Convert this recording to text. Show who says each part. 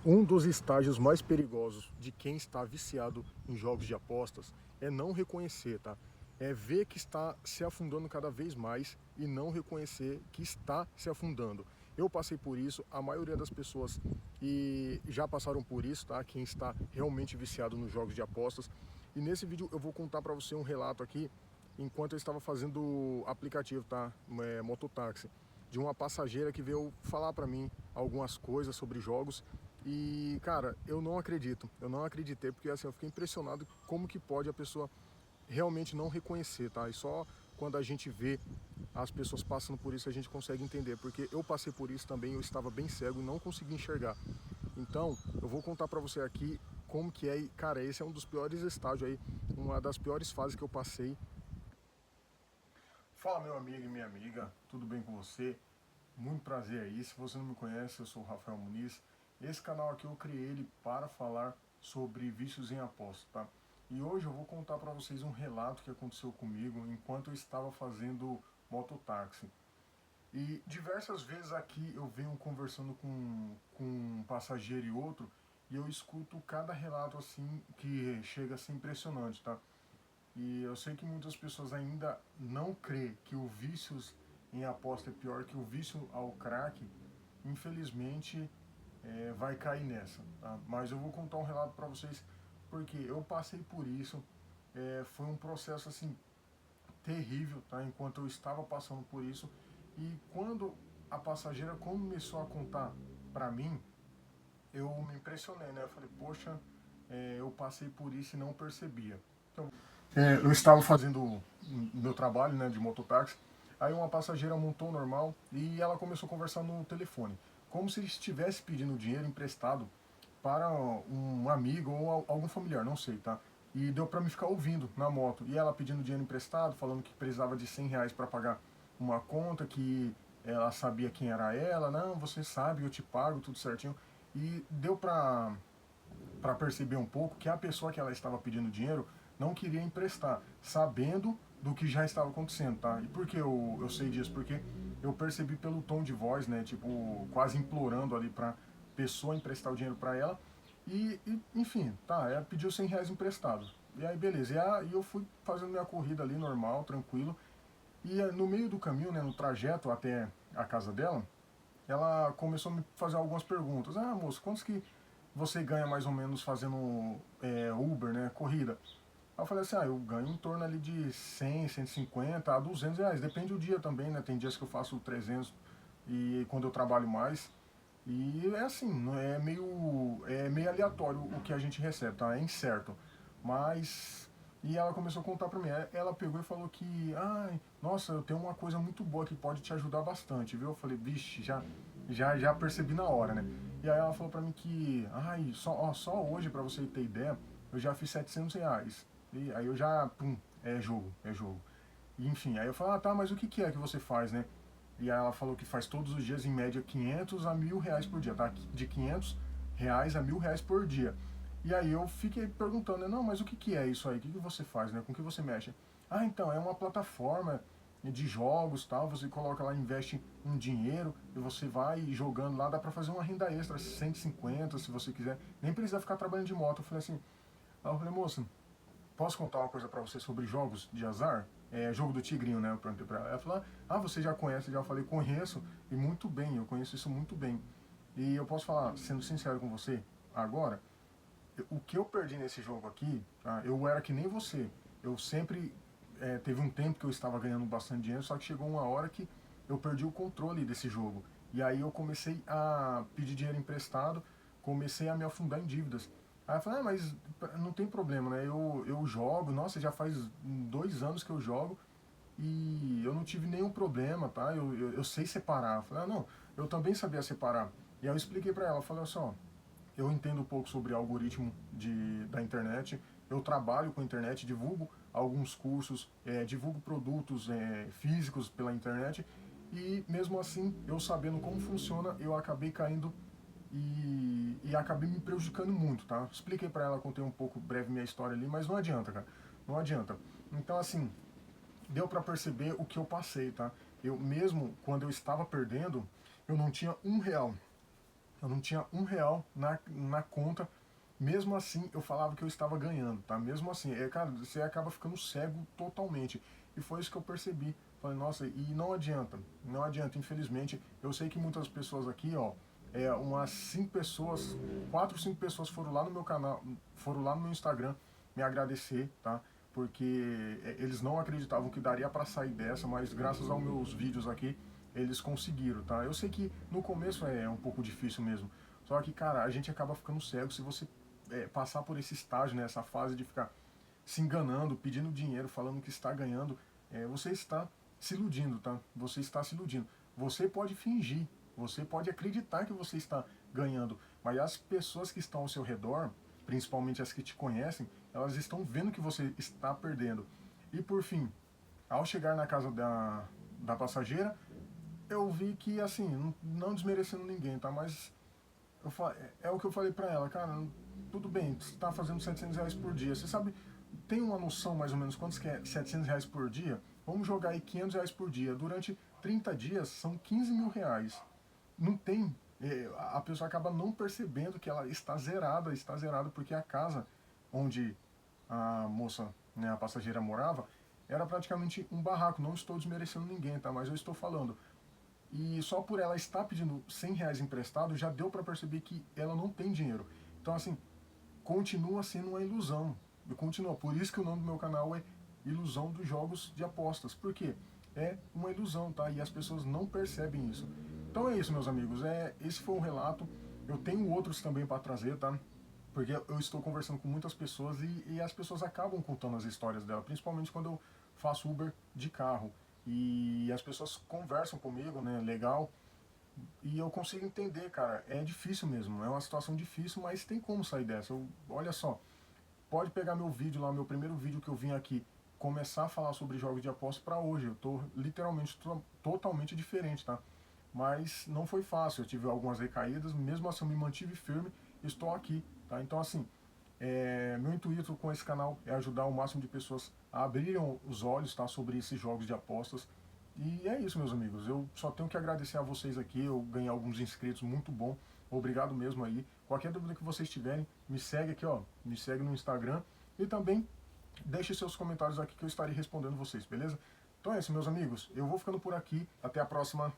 Speaker 1: Um dos estágios mais perigosos de quem está viciado em jogos de apostas é não reconhecer, tá? É ver que está se afundando cada vez mais e não reconhecer que está se afundando. Eu passei por isso, a maioria das pessoas e já passaram por isso, tá? Quem está realmente viciado nos jogos de apostas. E nesse vídeo eu vou contar para você um relato aqui enquanto eu estava fazendo o aplicativo, tá? Mototáxi, de uma passageira que veio falar para mim algumas coisas sobre jogos. E, cara, eu não acreditei, porque assim, eu fiquei impressionado como que pode a pessoa realmente não reconhecer, tá? E só quando a gente vê as pessoas passando por isso a gente consegue entender, porque eu passei por isso também, eu estava bem cego e não conseguia enxergar. Então, eu vou contar pra você aqui como que é, e, cara, esse é um dos piores estágios aí, uma das piores fases que eu passei. Fala, meu amigo e minha amiga, tudo bem com você? Muito prazer aí. Se você não me conhece, eu sou o Rafael Muniz. Esse canal aqui eu criei ele para falar sobre vícios em aposta, tá? E hoje eu vou contar para vocês um relato que aconteceu comigo enquanto eu estava fazendo mototáxi. E diversas vezes aqui eu venho conversando com um passageiro e outro, e eu escuto cada relato assim que chega a ser impressionante, tá? E eu sei que muitas pessoas ainda não crê que o vício em aposta é pior que o vício ao crack. Infelizmente, vai cair nessa. Tá? Mas eu vou contar um relato para vocês, porque eu passei por isso. Foi um processo assim terrível, tá? Enquanto eu estava passando por isso. E quando a passageira começou a contar para mim, eu me impressionei, né? Eu falei, poxa, eu passei por isso e não percebia. Então, eu estava fazendo o meu trabalho, né, de mototáxi. Aí uma passageira montou normal e ela começou a conversar no telefone, como se estivesse pedindo dinheiro emprestado para um amigo ou algum familiar, não sei, tá? E deu para me ficar ouvindo na moto. E ela pedindo dinheiro emprestado, falando que precisava de R$ 100 para pagar uma conta, que ela sabia quem era ela. Não, você sabe, eu te pago, tudo certinho. E deu para perceber um pouco que a pessoa que ela estava pedindo dinheiro não queria emprestar, sabendo do que já estava acontecendo, tá? E por que eu sei disso? Porque eu percebi pelo tom de voz, né? Tipo, quase implorando ali pra pessoa emprestar o dinheiro para ela. Enfim, tá, ela pediu R$ 100 emprestado. E aí, beleza. E eu fui fazendo minha corrida ali, normal, tranquilo. E no meio do caminho, né, no trajeto até a casa dela, ela começou a me fazer algumas perguntas. Ah, moço, quantos que você ganha mais ou menos fazendo Uber, né, corrida? Aí eu falei assim, eu ganho em torno ali de 100, 150 a R$ 200, depende do dia também, né, tem dias que eu faço 300 e quando eu trabalho mais. E é assim, é meio aleatório o que a gente recebe, tá? É incerto. Mas. E ela começou a contar pra mim. Ela pegou e falou que, ai, nossa, eu tenho uma coisa muito boa que pode te ajudar bastante, viu? Eu falei, vixe, já percebi na hora, né? E aí ela falou pra mim que, ai, só hoje, pra você ter ideia, eu já fiz R$ 700. E aí eu já, pum, é jogo, é jogo. E, enfim, aí eu falei, tá, mas o que é que você faz, né? E aí ela falou que faz todos os dias, em média, 500 a R$ 1.000 por dia, tá? De R$ 500 a R$ 1.000 por dia. E aí eu fiquei perguntando, né, não, mas o que é isso aí? O que você faz, né? Com que você mexe? Ah, então, é uma plataforma de jogos, tal, você coloca lá, investe um dinheiro e você vai jogando lá, dá pra fazer uma renda extra, 150 se você quiser, nem precisa ficar trabalhando de moto. Eu falei assim, aí eu falei, moça, posso contar uma coisa pra você sobre jogos de azar? Jogo do Tigrinho, né? Eu perguntei pra ela. Ela falou, você já conhece? Já falei, conheço, e muito bem, eu conheço isso muito bem. E eu posso falar, sendo sincero com você, agora, o que eu perdi nesse jogo aqui, tá? Eu era que nem você. Eu sempre, teve um tempo que eu estava ganhando bastante dinheiro, só que chegou uma hora que eu perdi o controle desse jogo. E aí eu comecei a pedir dinheiro emprestado, comecei a me afundar em dívidas. Aí eu falei, mas não tem problema, né? Eu jogo, nossa, já faz 2 anos que eu jogo e eu não tive nenhum problema, tá? Eu sei separar. Eu falei, não, eu também sabia separar. E aí eu expliquei pra ela, falei assim, ó, eu entendo um pouco sobre algoritmo da internet, eu trabalho com a internet, divulgo alguns cursos, divulgo produtos físicos pela internet, e mesmo assim, eu sabendo como funciona, eu acabei caindo e acabei me prejudicando muito, tá? Expliquei para ela, contei um pouco breve minha história ali, mas não adianta, cara, não adianta. Então, assim, deu para perceber o que eu passei, tá? Eu mesmo, quando eu estava perdendo, eu não tinha R$ 1. eu não tinha R$ 1 na conta. Mesmo assim, eu falava que eu estava ganhando, tá? Mesmo assim, cara, você acaba ficando cego totalmente. E foi isso que eu percebi. Falei, nossa, e não adianta, não adianta, infelizmente. Eu sei que muitas pessoas aqui, ó, umas 5 pessoas, 4, 5 pessoas foram lá no meu canal, foram lá no meu Instagram me agradecer, tá? Porque eles não acreditavam que daria para sair dessa, mas graças aos meus vídeos aqui, eles conseguiram, tá? Eu sei que no começo é um pouco difícil mesmo. Só que, cara, a gente acaba ficando cego se você passar por esse estágio, né, essa fase de ficar se enganando, pedindo dinheiro, falando que está ganhando, você está se iludindo, tá? Você está se iludindo. Você pode fingir, você pode acreditar que você está ganhando, mas as pessoas que estão ao seu redor, principalmente as que te conhecem, elas estão vendo que você está perdendo. E por fim, ao chegar na casa da passageira, eu vi que, assim, não desmerecendo ninguém, tá? Mas é o que eu falei pra ela, cara, tudo bem, você tá fazendo R$ 700 por dia, você sabe, tem uma noção mais ou menos quantos que é R$ 700 por dia? Vamos jogar aí R$ 500 por dia, durante 30 dias são R$ 15.000. Não tem, a pessoa acaba não percebendo que ela está zerada, porque a casa onde a moça, né, a passageira morava, era praticamente um barraco, não estou desmerecendo ninguém, tá, mas eu estou falando, e só por ela estar pedindo R$ 100 emprestado, já deu para perceber que ela não tem dinheiro. Então, assim, continua sendo uma ilusão. E continua. Por isso que o nome do meu canal é Ilusão dos Jogos de Apostas. Por quê? É uma ilusão, tá? E as pessoas não percebem isso. Então é isso, meus amigos. Esse foi um relato. Eu tenho outros também para trazer, tá? Porque eu estou conversando com muitas pessoas e as pessoas acabam contando as histórias dela, principalmente quando eu faço Uber de carro. E as pessoas conversam comigo, né, legal, e eu consigo entender, cara, é difícil mesmo, é uma situação difícil, mas tem como sair dessa. Olha só, pode pegar meu vídeo lá, meu primeiro vídeo que eu vim aqui, começar a falar sobre jogos de aposta para hoje, eu tô literalmente totalmente diferente, tá? Mas não foi fácil, eu tive algumas recaídas, mesmo assim eu me mantive firme, estou aqui, tá? Então assim, meu intuito com esse canal é ajudar o máximo de pessoas a abrirem os olhos, tá, sobre esses jogos de apostas. E é isso, meus amigos. Eu só tenho que agradecer a vocês aqui. Eu ganhei alguns inscritos, muito bom. Obrigado mesmo aí. Qualquer dúvida que vocês tiverem, me segue aqui, ó. Me segue no Instagram. E também deixe seus comentários aqui que eu estarei respondendo vocês, beleza? Então é isso, meus amigos. Eu vou ficando por aqui. Até a próxima.